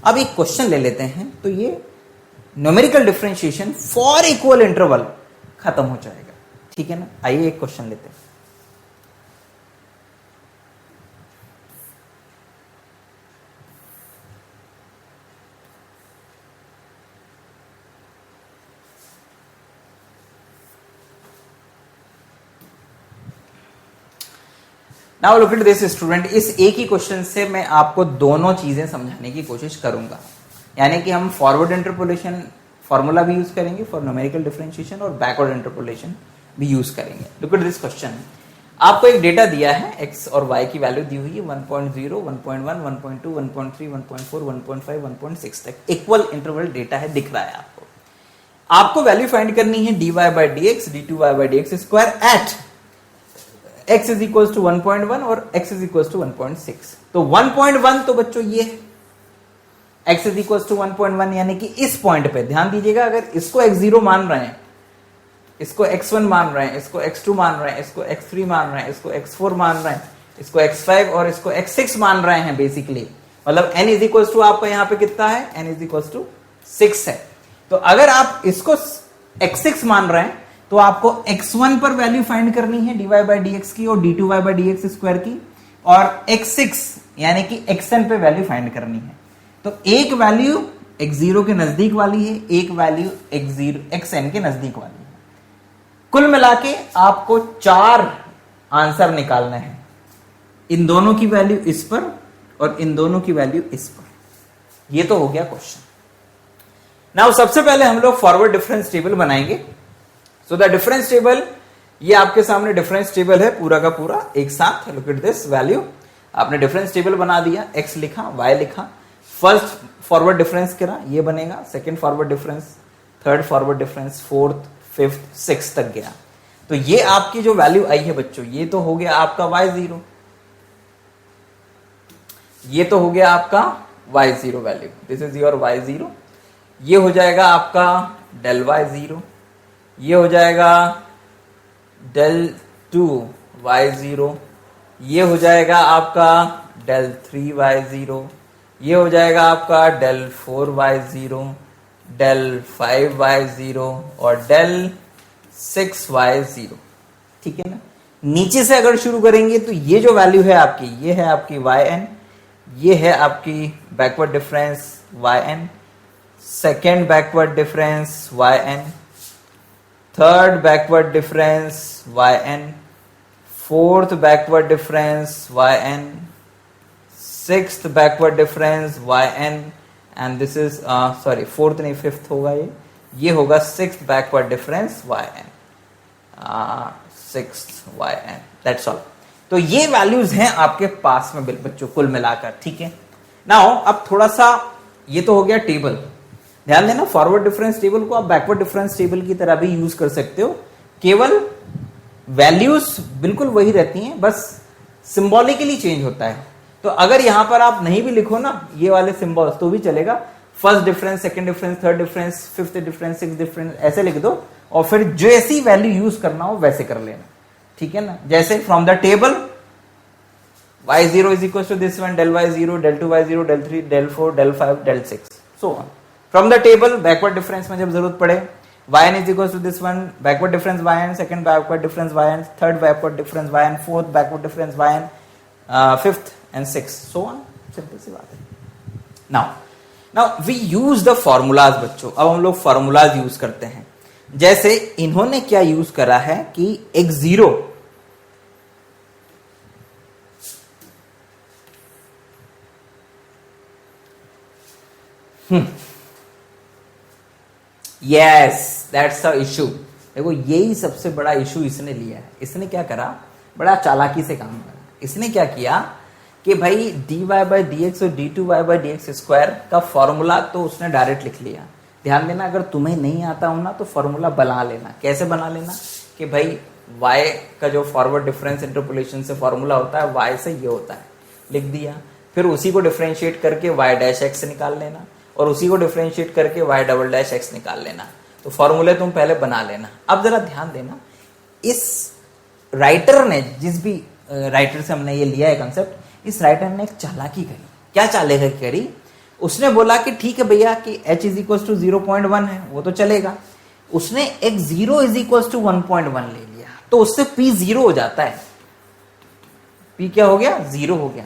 अब एक क्वेश्चन ले लेते हैं, तो ये numerical differentiation for equal interval खत्म हो जाएगा, ठीक है ना। आइए एक क्वेश्चन लेते हैं। Now look at this student, इस एक ही क्वेश्चन से मैं आपको दोनों चीजें समझाने की कोशिश करूंगा, यानी कि हम फॉरवर्ड इंटरपोलेशन फॉर्मूला भी यूज करेंगे फॉर न्यूमेरिकल डिफरेंशिएशन और बैकवर्ड इंटरपोलेशन भी यूज करेंगे। लुक एट दिस क्वेश्चन, आपको एक डेटा दिया है, x और y की वैल्यू दी हुई है 1.0, 1.1, 1.2, 1.3, 1.4, 1.5, 1.6 तक इक्वल इंटरवल डेटा है, दिख रहा है आपको वैल्यू फाइंड करनी है dy by dx, d2y by dx square at x is equal to 1.1 और x इज इक्वल टू 1.6। तो 1.1 तो बच्चों ये है, x इज इक्वल टू 1.1, यानी कि इस पॉइंट पे ध्यान दीजिएगा, अगर इसको x0 मान रहे हैं, इसको x1 मान रहे हैं, इसको x2 मान रहे हैं, इसको x3 मान रहे हैं, इसको x4 मान रहे हैं, इसको x5 और इसको x6 मान रहे हैं, बेसिकली मतलब n इज इक्वल टू आपका यहाँ पे कितना है, n इज इक्वल टू 6 है। तो अगर आप इसको x6 मान रहे हैं तो आपको x1 पर वैल्यू फाइंड करनी है dy by dx की और d2y by dx स्क्वायर की, और x6 यानी कि xn पे वैल्यू फाइंड करनी है। तो एक वैल्यू x0 के नजदीक वाली है, एक वैल्यू xn के नजदीक वाली है। कुल मिला के आपको 4 आंसर निकालना है, इन दोनों की वैल्यू इस पर और इन दोनों की वैल्यू इस पर। ये तो हो गया क्वेश्चन। नाउ सबसे पहले हम लोग फॉरवर्ड डिफरेंस टेबल बनाएंगे। सो द डिफरेंस टेबल, ये आपके सामने डिफरेंस टेबल है पूरा का पूरा एक साथ। लुक एट दिस वैल्यू, आपने डिफरेंस टेबल बना दिया, x लिखा, y लिखा, फर्स्ट फॉरवर्ड डिफरेंस करा, ये बनेगा, second forward difference, third forward difference, fourth, fifth, six तक गया। तो ये आपकी जो वैल्यू आई है बच्चों, ये तो हो गया आपका y0, ये तो हो गया आपका y0 value, this is your y0। ये हो जाएगा आपका del y0, ये हो जाएगा del 2 y0, ये हो जाएगा आपका del 3 y0, ये हो जाएगा आपका del 4 y0, del 5 y0 और del 6 y0, ठीक है ना। नीचे से अगर शुरू करेंगे तो ये जो वैल्यू है आपकी, ये है आपकी yn, ये है आपकी backward difference yn, second backward difference yn, third backward difference yn, fourth backward difference yn, sixth backward difference yn, and this is sorry fourth नहीं फिफ्थ होगा, ये होगा sixth backward difference yn, sixth yn, that's all. तो ये values हैं आपके पास में बच्चों कुल मिलाकर, ठीक है। नाउ अब थोड़ा सा, ये तो हो गया टेबल, ध्यान देना फॉरवर्ड डिफरेंस टेबल को आप बैकवर्ड डिफरेंस टेबल की तरह भी यूज कर सकते हो, केवल वैल्यूज बिल्कुल वही रहती हैं, बस सिंबॉलिकली चेंज होता है। तो अगर यहां पर आप नहीं भी लिखो ना ये वाले सिंबल्स तो भी चलेगा, first difference, second difference, third difference, fifth difference, sixth difference, ऐसे लिख दो और फिर जैसी वैल्यू यूज करना हो वैसे कर लेना, ठीक है ना। जैसे from the table y0 is equal to this one, del y0, del 2y0, del 3, del 4, del 5, del 6, so on. From the table backward difference में जब जरूरत पड़े, yn is equal to this one, backward difference yn, second backward difference yn, third backward difference yn, fourth backward difference yn, fifth and six, so on। Simple सी बात है। now we use the formulas बच्चों, अब हम लोग formulas use करते हैं। जैसे इन्होंने क्या यूज करा है कि x0 yes that's the issue. देखो यही सबसे बड़ा इशू इसने लिया है। इसने क्या करा, बड़ा चालाकी से काम करा। इसने क्या किया कि भाई dy by dx और d2y by dx स्क्वायर का फॉर्मूला तो उसने डायरेक्ट लिख लिया। ध्यान देना, अगर तुम्हें नहीं आता हो ना तो फॉर्मूला बना लेना। कैसे बना लेना कि भाई y का जो फॉरवर्ड डिफरेंस इंटरपोलेशन से फॉर्मूला होता है y से ये होता है, लिख दिया। फिर उसी को डिफरेंशिएट करके y डैश x निकाल लेना और उसी को डिफरेंशिएट करके y डबल डैश x निकाल लेना। तो फॉर्मूले तुम पहले बना लेना। अब जरा ध्यान देना, इस राइटर ने, जिस भी राइटर से हमने ये लिया है कंसेप्ट, इस राइटर ने एक चालाकी करी। क्या चालाकी करी, उसने बोला कि ठीक है भैया कि h इज इक्वल टू 0.1 है, वो तो चलेगा। उसने x0 इज इक्वल टू 1.1 ले लिया, तो उससे p 0 हो जाता है। p क्या हो गया? 0 हो गया।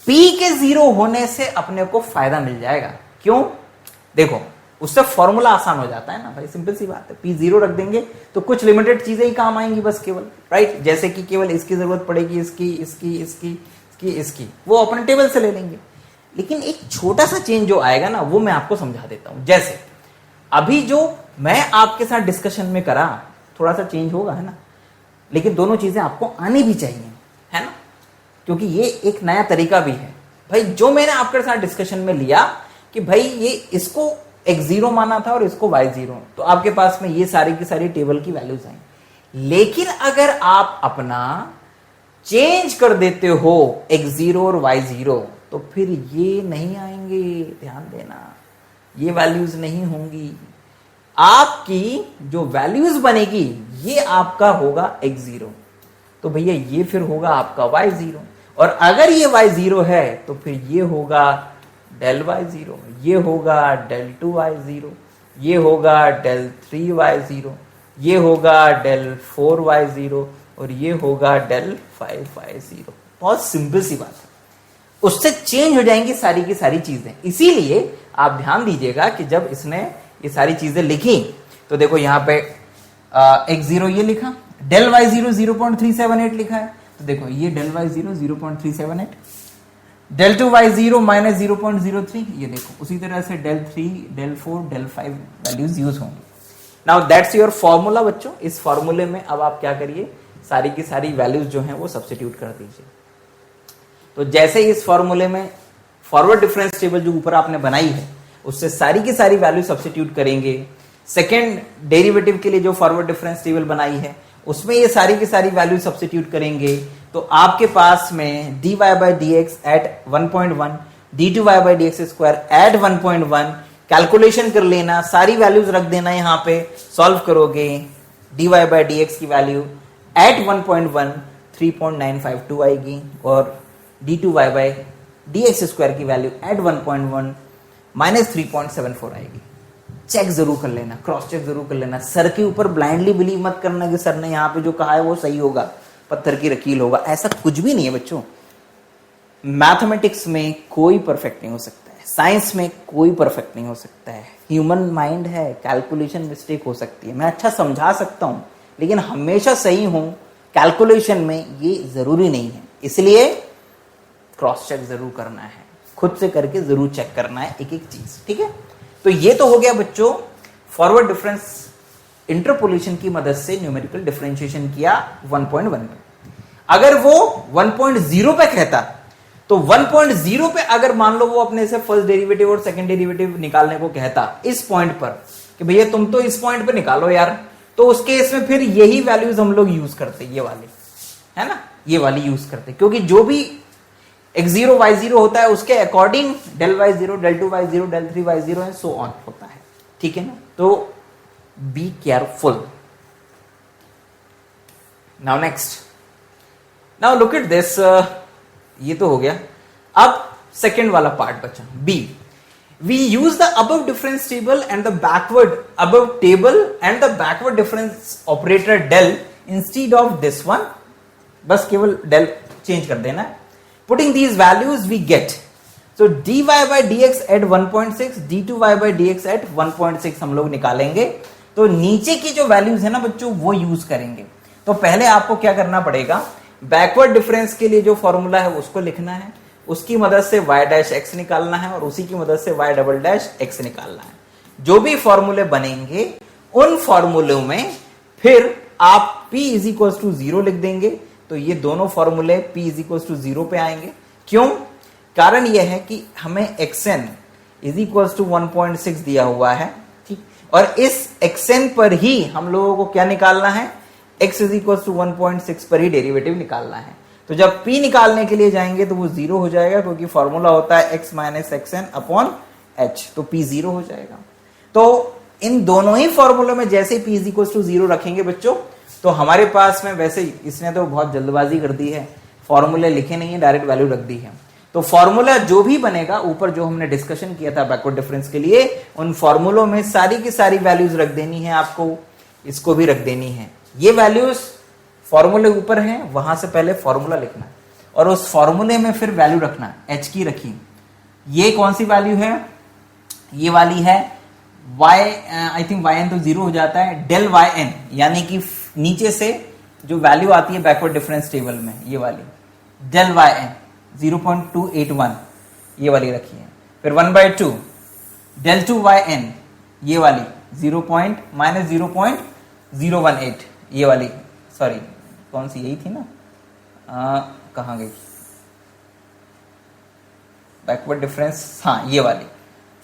p के 0 होने से अपने को फायदा मिल जाएगा। क्यों? देखो, उससे फॉर्मूला आसान हो जाता है ना भाई, सिंपल सी बात है। p 0 रख देंगे तो कुछ लिमिटेड चीजें ही काम आएंगी बस केवल, राइट? जैसे कि केवल इसकी जरूरत पड़ेगी, इसकी, वो अपने टेबल से ले लेंगे। लेकिन एक छोटा सा चेंज जो आएगा ना, वो मैं आपको समझा देता हूं। जैसे अभी जो मैं आपके साथ डिस्कशन में करा, थोड़ा सा चेंज होगा, है ना? लेकिन दोनों चीजें आपको आनी भी चाहिए, है ना? क्योंकि ये एक नया तरीका भी है भाई। जो मैंने आपके साथ डिस्कशन में लिया कि भाई ये इसको x0 माना था और इसको y0, तो आपके पास में ये सारी की सारी टेबल की वैल्यूज आई। लेकिन अगर आप अपना चेंज कर देते हो x0 और y0, तो फिर ये नहीं आएंगे, ध्यान देना, ये वैल्यूज नहीं होंगी। आपकी जो वैल्यूज बनेगी ये आपका होगा x0, तो भैया ये फिर होगा आपका y0। और अगर ये y0 है तो फिर ये होगा del y0, ये होगा del 2y0, ये होगा del 3y0, ये होगा del 4y0 और ये होगा del 5y0। बहुत सिंपल सी बात है, उससे चेंज हो जाएंगी सारी की सारी चीजें। इसीलिए आप ध्यान दीजिएगा कि जब इसने ये सारी चीजें लिखी, तो देखो यहां पे x0 ये लिखा, del y0 0.378 लिखा है, तो देखो ये del y0 0.378, del 2y0 minus 0.03, ये देखो उसी तरह से del 3, del 4, del 5 values use होंगी। नाउ दैट्स योर फॉर्मूला बच्चों। इस फॉर्मूले में अब आप क्या करिए, सारी की सारी वैल्यूज जो हैं वो सब्स्टिट्यूट कर दीजिए। तो जैसे इस फॉर्मूले में फॉरवर्ड डिफरेंस टेबल जो ऊपर आपने बनाई है, उससे सारी की सारी वैल्यू सब्स्टिट्यूट करेंगे। सेकेंड डेरिवेटिव के लिए जो फॉरवर्ड डिफरेंस टेबल बनाई है, उसमें ये सारी की सारी वैल्यू सब्स्टिट्यूट करेंगे, तो आपके पास में dy by dx at 1.1, d2y by dx square at 1.1, calculation कर लेना, सारी वैल्यूज रख देना, यहाँ पे सॉल्व करोगे, dy by dx की वैल्यू at 1.1 3.952 आएगी और d2y by dx स्क्वायर की वैल्यू at 1.1 माइनस 3.74 आएगी। चेक जरूर कर लेना, क्रॉस चेक जरूर कर लेना। सर के ऊपर ब्लाइंडली बिलीव मत करना कि सर ने यहाँ पे जो कहा है वो सही होगा, पत्थर की लकीर होगा, ऐसा कुछ भी नहीं है बच्चों। मैथमेटिक्स में कोई परफेक्ट नहीं हो सकता है, साइंस में कोई परफेक्ट नहीं हो सकता है। ह्यूमन माइंड है, कैलकुलेशन मिस्टेक हो सकती है। मैं अच्छा समझा सकता हूं, लेकिन हमेशा सही हूं कैलकुलेशन में, ये जरूरी नहीं है। इसलिए क्रॉस चेक जरूर करना है, खुद से करके जरूर चेक करना है एक एक चीज, ठीक है? तो ये तो हो गया बच्चों, फॉरवर्ड डिफरेंस इंटरपोलेशन की मदद से न्यूमेरिकल डिफरेंशिएशन किया 1.1 में। अगर वो 1.0 पे कहता, तो 1.0 पे अगर मान लो वो अपने से फर्स्ट डेरिवेटिव और सेकंड डेरिवेटिव निकालने को कहता इस पॉइंट पर कि भैया तुम तो इस पॉइंट पे निकालो यार, तो उस केस में फिर यही वैल्यूज हम लोग यूज करते, ये वाली, है ना, ये वाली यूज करते, क्योंकि जो भी x0 y0 होता है उसके according del y0 del 2y0 del 3y0 and so on होता है, ठीक है ना? तो be careful. Now next, now look at this, ये तो हो गया। अब सेकेंड वाला पार्ट बचा B. We use the above difference table and the backward above table and the backward difference operator del instead of this one, बस केवल del change कर देना है। Putting these values we get, so dy by dx at 1.6, d2y by dx at 1.6 हम लोग निकालेंगे। तो नीचे की जो वैल्यूज है ना बच्चों, वो यूज करेंगे। तो पहले आपको क्या करना पड़ेगा, बैकवर्ड डिफरेंस के लिए जो फॉर्मूला है उसको लिखना है, उसकी मदद से y डैश x निकालना है और उसी की मदद से y डबल डैश x निकालना है। जो भी फॉर्मूले बनेंगे उन फॉर्मूलों में फिर आप p इज इक्वल टू 0 लिख देंगे, तो ये दोनों फॉर्मूले p इज इक्वल टू 0 पे आएंगे। क्यों? कारण यह है कि हमें xn इज इक्वल टू 1.6 दिया हुआ है, ठीक, और इस xn पर ही हम लोगों को क्या निकालना है, x इज इक्वल टू 1.6 पर ही डेरिवेटिव निकालना है। तो जब p निकालने के लिए जाएंगे तो वो 0 हो जाएगा, क्योंकि फॉर्मूला होता है x minus xn upon h, तो p 0 हो जाएगा। तो इन दोनों ही फॉर्मूलों में जैसे p इज इक्वल टू 0 रखेंगे बच्चों, तो हमारे पास में, वैसे इसने तो बहुत जल्दबाजी कर दी है, फॉर्मूले लिखे नहीं है, डायरेक्ट वैल्यू रख दी है। तो फॉर्मूला जो भी बनेगा, ऊपर जो हमने डिस्कशन किया था बैकवर्ड डिफरेंस के लिए, उन फॉर्मूलों में सारी की सारी वैल्यूज रख देनी है आपको, इसको भी रख देनी है। ये वैल्यूज फॉर्मूले ऊपर हैं, वहां से पहले फॉर्मूला लिखना और उस फॉर्मूले में फिर वैल्यू रखना। एच की रखी, ये कौन सी वैल्यू है, ये वाली है y, I think y n तो 0 हो जाता है, डेल y n, यानी कि नीचे से जो वैल्यू आती है बैकवर्ड डिफरेंस टेबल में, ये वाली डेल y n 0.281 ये वाली रखी है। फिर 1/2 डेल 2 y n ये वाली -0.018 ये वाली, सॉरी कौन सी, यही थी ना, कहाँ गई बैकवर्ड डिफरेंस, हाँ ये वाली।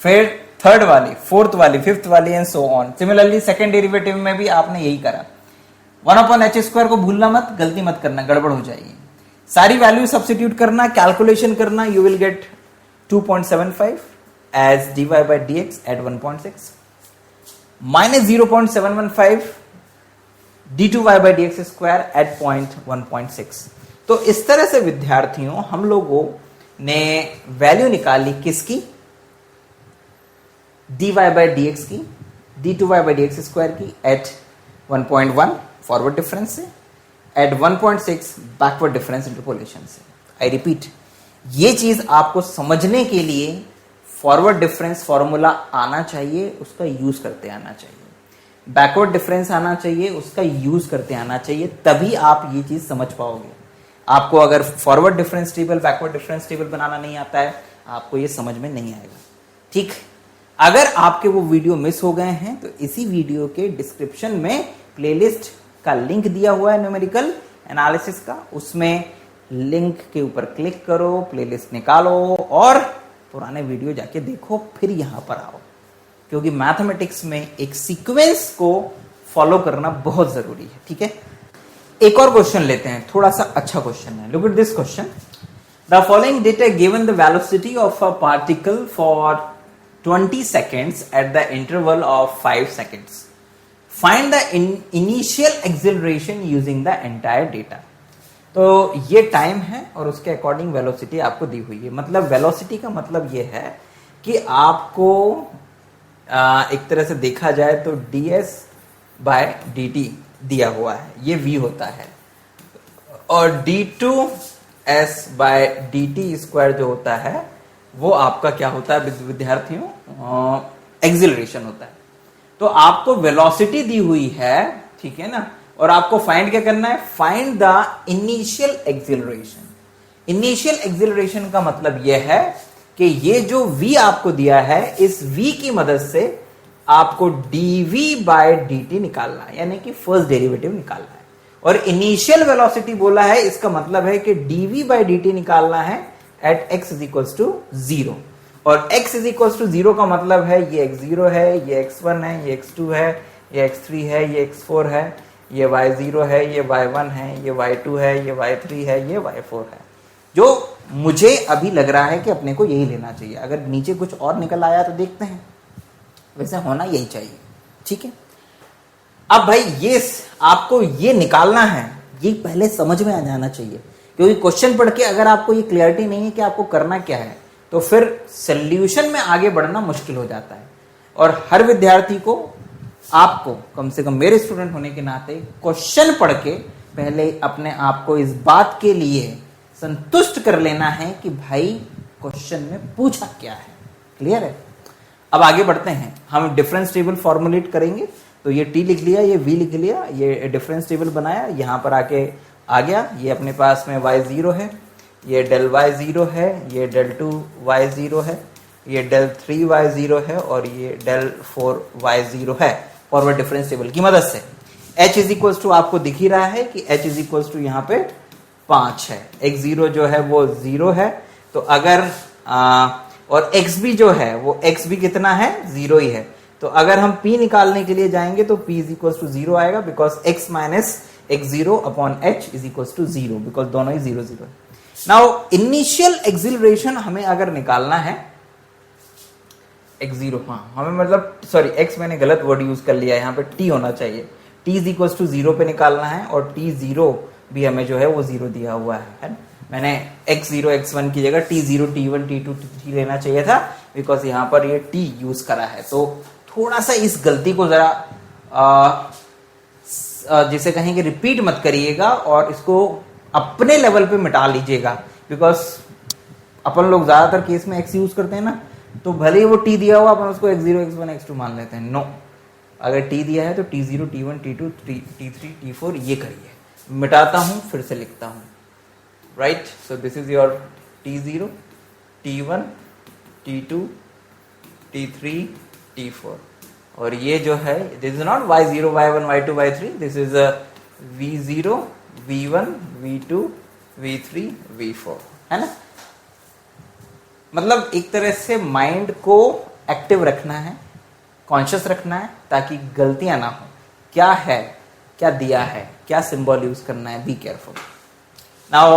फिर थर्ड वाली, फोर्थ वाली, फिफ्थ वाली and so on. Similarly second derivative में भी आपने यही करा। 1/h² को भूलना मत, गलती मत करना, गड़बड़ हो जाएगी। सारी वैल्यू सब्स्टिट्यूट करना, कैलकुलेशन करना, you will get 2.75 as dy/dx at 1.6 -0.715 d2y/dx² at 1.6। तो इस तरह से विद्यार्थियों हम लोगों ने वैल्यू निकाली किसकी, dy/dx की, d2y/dx² की एट 1.1 फॉरवर्ड डिफरेंस से, एट 1.6 बैकवर्ड डिफरेंस इंटरपोलेशन से। आई रिपीट, ये चीज आपको समझने के लिए फॉरवर्ड डिफरेंस फॉर्मूला आना चाहिए, उसका यूज करते आना चाहिए, बैकवर्ड डिफरेंस आना चाहिए, उसका यूज करते आना चाहिए, तभी आप ये चीज समझ पाओगे। आपको अगर forward difference table, backward difference table बनाना नहीं आता है, आपको ये समझ में नहीं आएगा। ठीक, अगर आपके वो वीडियो मिस हो गए हैं तो इसी वीडियो के डिस्क्रिप्शन में प्लेलिस्ट का लिंक दिया हुआ है न्यूमेरिकल एनालिसिस का, उसमें लिंक के ऊपर क्लिक करो, प्लेलिस्ट निकालो और पुराने वीडियो जाके देखो, फिर यहां पर आओ, क्योंकि मैथमेटिक्स में एक सीक्वेंस को फॉलो करना बहुत जरूरी है। ठीक है, एक और क्वेश्चन लेते हैं, थोड़ा सा अच्छा क्वेश्चन है। Look at this question, the following data given the velocity of a particle for 20 seconds at the interval of 5 seconds. Find the initial acceleration using the entire data. तो ये टाइम है और उसके अकॉर्डिंग वेलोसिटी आपको दी हुई है। मतलब velocity का मतलब ये है कि आपको एक तरह से देखा जाए तो ds/dt दिया हुआ है, ये v होता है, और d2s/dt² जो होता है वो आपका क्या होता है विद्यार्थियों, एक्सिलरेशन होता है। तो आपको वेलोसिटी दी हुई है, ठीक है ना, और आपको फाइंड क्या करना है, find the initial acceleration. Initial acceleration का मतलब यह है कि ये जो v आपको दिया है, इस v की मदद से आपको dv/dt निकालना है, यानी कि फर्स्ट डेरिवेटिव निकालना है। और इनिशियल वेलोसिटी बोला है, इसका मतलब है कि dv/dt निकालना है at x is equals to 0, और x इज इक्वल्स टू 0 का मतलब है ये x0 है, ये x1 है, ये x2 है, ये x3 है, ये x4 है, ये y0 है, ये y1 है, ये y2 है, ये y3 है, ये y4 है। जो मुझे अभी लग रहा है कि अपने को यही लेना चाहिए, अगर नीचे कुछ और निकल आया तो देखते हैं, वैसे होना यही चाहिए। ठीक है, अब भाई ये आपको ये निकालना है, ये पहले समझ में आ जाना चाहिए, क्योंकि क्वेश्चन पढ़ के अगर आपको ये क्लियरिटी नहीं है कि आपको करना क्या है, तो फिर सॉल्यूशन में आगे बढ़ना मुश्किल हो जाता है। और हर विद्यार्थी को, आपको कम से कम मेरे स्टूडेंट होने के नाते, क्वेश्चन पढ़ के पहले अपने आप को इस बात के लिए संतुष्ट कर लेना है कि भाई क्वेश्चन में पूछा क्या है। क्लियर है? अब आगे बढ़ते हैं, हम डिफरेंस टेबल फॉर्मुलेट करेंगे। तो ये टी लिख लिया, ये वी लिख लिया, ये डिफरेंस टेबल बनाया, यहां पर आके आ गया, ये अपने पास में y0 है, ये डेल y0 है, ये डेल 2y0 है, ये डेल 3y0 है, और ये डेल 4y0 है फॉरवर्ड डिफरेंस टेबल की मदद से। h इज इक्वल्स टू आपको दिख ही रहा है कि h इज इक्वल्स टू यहाँ पे 5 है, x0 जो है वो 0 है, तो अगर और x भी जो है वो x भी कितना है, 0 ही है। तो अगर हम p निकालने के लिए जाएंगे तो p इज इक्वल्स टू 0 आएगा, बिकॉज x माइनस x0 upon h is equals to 0, because दोनों ही 0 0 है। नाउ इनिशियल एक्सिलरेशन हमें अगर निकालना है, x0, हाँ हमें मतलब सॉरी x मैंने गलत वर्ड यूज कर लिया, यहाँ पे t होना चाहिए, t इज इक्वल्स टू 0 पे निकालना है, और t0 भी हमें जो है वो 0 दिया हुआ है। मैंने x0 x1 की जगह t0 t1 t2 t3 लेना चाहिए था, बिकॉज यहाँ पर ये t यूज करा है। तो थोड़ा सा इस गलती को जरा जिसे कहेंगे रिपीट मत करिएगा और इसको अपने लेवल पे मिटा लीजिएगा, बिकॉज अपन लोग ज्यादातर केस में x यूज करते हैं ना, तो भले ही वो t दिया हुआ अपन उसको x0 x1 x2 मान लेते हैं। नो, अगर t दिया है तो t0 t1 t2 t3 t4 ये करिए। मिटाता हूं फिर से लिखता हूं, right. So this is your t0 t1 t2 t3 t4, और ये जो है this is not y0 y1 y2 y3, this is v0 v1 v2 v3 v4, है ना। मतलब एक तरह से माइंड को एक्टिव रखना है, कॉन्शियस रखना है, ताकि गलतियां ना हो। क्या है, क्या दिया है, क्या सिंबल यूज करना है, बी केयरफुल। नाउ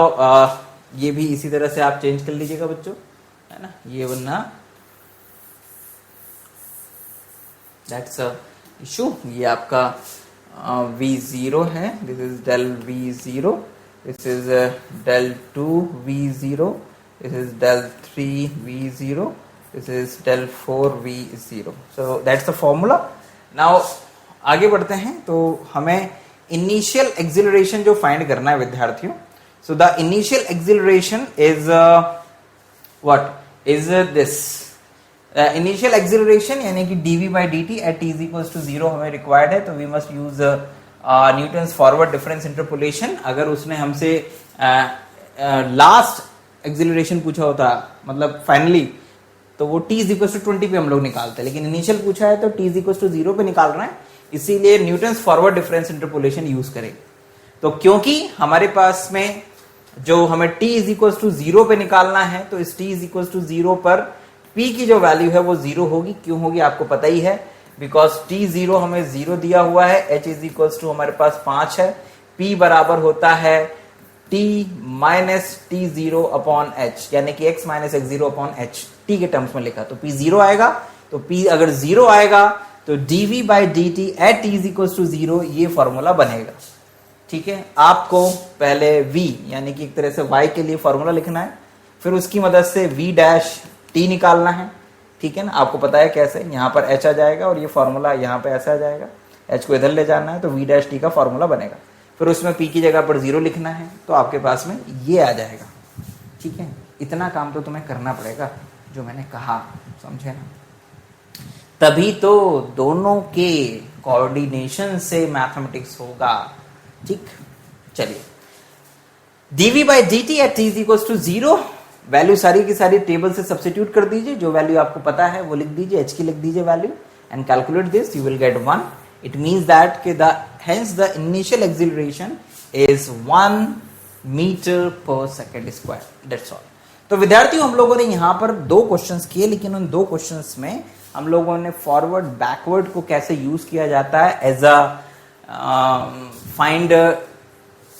ये भी इसी तरह से आप चेंज कर लीजिएगा बच्चों, है ना। ये वरना दैट्स अ इशू। ये आपका v0 है, this is del v0, this is del 2 v0, this is del 3 v0, this is del 4 v0. so that's the formula. now आगे बढ़ते हैं, तो हमें इनिशियल एक्सिलरेशन जो फाइंड करना है विद्यार्थियों। so the initial acceleration is what is this initial acceleration, यानी कि dv by dt at t is equals to 0 हमें रिक्वायर्ड है, तो we must use Newton's forward difference interpolation. अगर उसने हमसे लास्ट एक्सिलरेशन पूछा होता, मतलब फाइनली, तो वो t इज इक्वल टू 20 पे हम लोग निकालते हैं, लेकिन इनिशियल पूछा है तो t इज इक्वल टू 0 पे निकाल रहे हैं, इसीलिए Newton's forward difference interpolation use करेंगे। तो क्योंकि हमारे पास में जो हमें t इज इक्वल टू 0 पे निकालना है, तो इस t इज इक्वल टू 0 पर p की जो वैल्यू है वो 0 होगी। क्यों होगी आपको पता ही है, बिकॉज t0 हमें 0 दिया हुआ है, h इज इक्वल टू हमारे पास 5 है, p बराबर होता है t minus t0 upon h, यानी कि x माइनस x0 अपॉन h, t के टर्म्स में लिखा, तो p 0 आएगा। तो p अगर 0 आएगा तो dv by dt at t is equal to 0, ये फॉर्मूला बनेगा। ठीक है, आपको पहले v यानी कि एक तरह से y के लिए फॉर्मूला लिखना है, फिर उसकी मदद से v डैश t निकालना है। ठीक है ना, आपको पता है कैसे, यहाँ पर h आ जाएगा और ये फॉर्मूला यहाँ पे ऐसा आ जाएगा, h को इधर ले जाना है तो v डैश t का फॉर्मूला बनेगा। फिर उसमें p की जगह पर 0 लिखना है, तो आपके पास में ये आ जाएगा। ठीक है, इतना काम तो तुम्हें करना पड़ेगा जो मैंने कहा, समझे ना। तभी तो दोनों के कोऑर्डिनेशन से मैथमेटिक्स होगा। ठीक, चलिए dv by dt at t is equal to 0, value सारी की सारी टेबल से सब्स्टिट्यूट कर दीजिए, जो वैल्यू आपको पता है वो लिख दीजिए, h की लिख दीजिए value, and calculate this, you will get 1। It means that कि hence the initial acceleration is 1 meter per second square, that's all. तो विद्यार्थियों, हम लोगों ने यहाँ पर 2 क्वेश्चंस किए, लेकिन उन 2 क्वेश्चंस में हम लोगों ने फॉरवर्ड बैकवर्ड को कैसे यूज किया जाता है as a find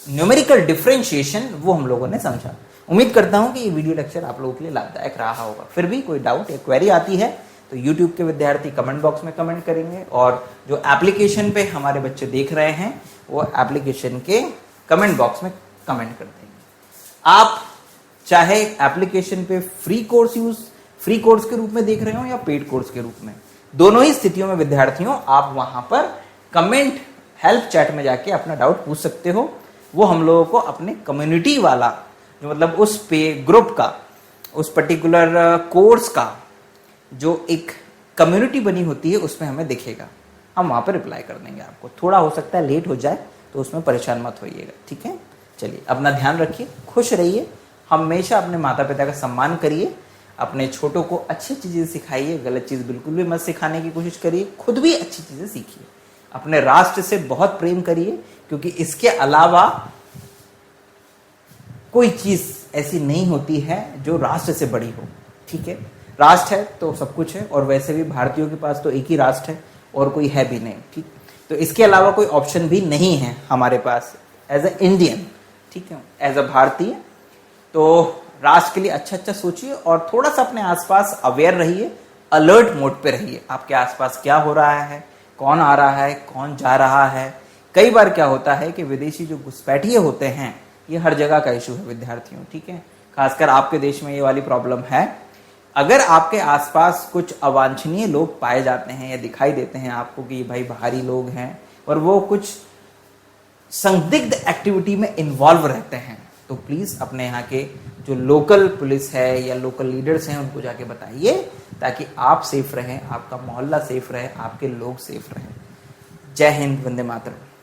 numerical differentiation, वो हम लोगों ने समझा। उम्मीद करता हूं कि ये वीडियो लेक्चर आप लोगों के लिए लाभदायक रहा होगा। फिर भी कोई डाउट या क्वेरी आती है तो YouTube के विद्यार्थी कमेंट बॉक्स में कमेंट करेंगे, और जो एप्लीकेशन पे हमारे बच्चे देख रहे हैं वो एप्लीकेशन के कमेंट बॉक्स में कमेंट कर देंगे। आप चाहे एप्लीकेशन पे फ्री कोर्स के रूप में देख रहे हो या पेड कोर्स के रूप में, दोनों ही स्थितियों में विद्यार्थियों आप वहां पर कमेंट हेल्प चैट में जाके अपना डाउट पूछ सकते हो। वो हम लोगों को अपने कम्युनिटी वाला, जो मतलब उस पे ग्रुप का, उस पर्टिकुलर कोर्स का जो एक कम्युनिटी बनी होती है, उसमें हमें दिखेगा, हम वहां पर रिप्लाई कर देंगे आपको। थोड़ा हो सकता है लेट हो जाए, तो उसमें परेशान मत होइएगा। ठीक है, चलिए अपना ध्यान रखिए, खुश रहिए, हमेशा अपने माता पिता का सम्मान करिए, अपने छोटों को अच्छी चीजें सिखाइए, गलत चीज बिल्कुल भी मत सिखाने की कोशिश करिए, खुद भी अच्छी चीजें सीखिए, अपने राष्ट्र से बहुत प्रेम करिए, क्योंकि इसके अलावा कोई चीज ऐसी नहीं होती है जो राष्ट्र से बड़ी हो। ठीक है, राष्ट्र है तो सब कुछ है, और वैसे भी भारतीयों के पास तो एक ही राष्ट्र है और कोई है भी नहीं। ठीक, तो इसके अलावा कोई ऑप्शन भी नहीं है हमारे पास एज ए इंडियन। ठीक है, एज अ भारतीय, तो राष्ट्र के लिए अच्छा अच्छा सोचिए, और थोड़ा सा अपने आसपास अवेयर रहिए, अलर्ट मोड पे रहिए, आपके आसपास क्या हो रहा है, कौन आ रहा है, कौन जा रहा है। कई बार क्या होता है कि विदेशी जो घुसपैठिए होते हैं ये हर जगह का इशू है विद्यार्थियों, ठीक है, खासकर आपके देश में ये वाली प्रॉब्लम है। अगर आपके आसपास कुछ अवांछनीय लोग पाए जाते हैं या दिखाई देते हैं आपको कि भाई बाहरी लोग हैं और वो कुछ संदिग्ध एक्टिविटी में इन्वॉल्व रहते हैं, तो प्लीज अपने यहाँ के जो लोकल पुलिस है या लोकल लीडर्स हैं उनको जाके बताइए, ताकि आप सेफ रहें, आपका मोहल्ला सेफ रहे, आपके लोग सेफ रहें। जय हिंद, वंदे मातरम।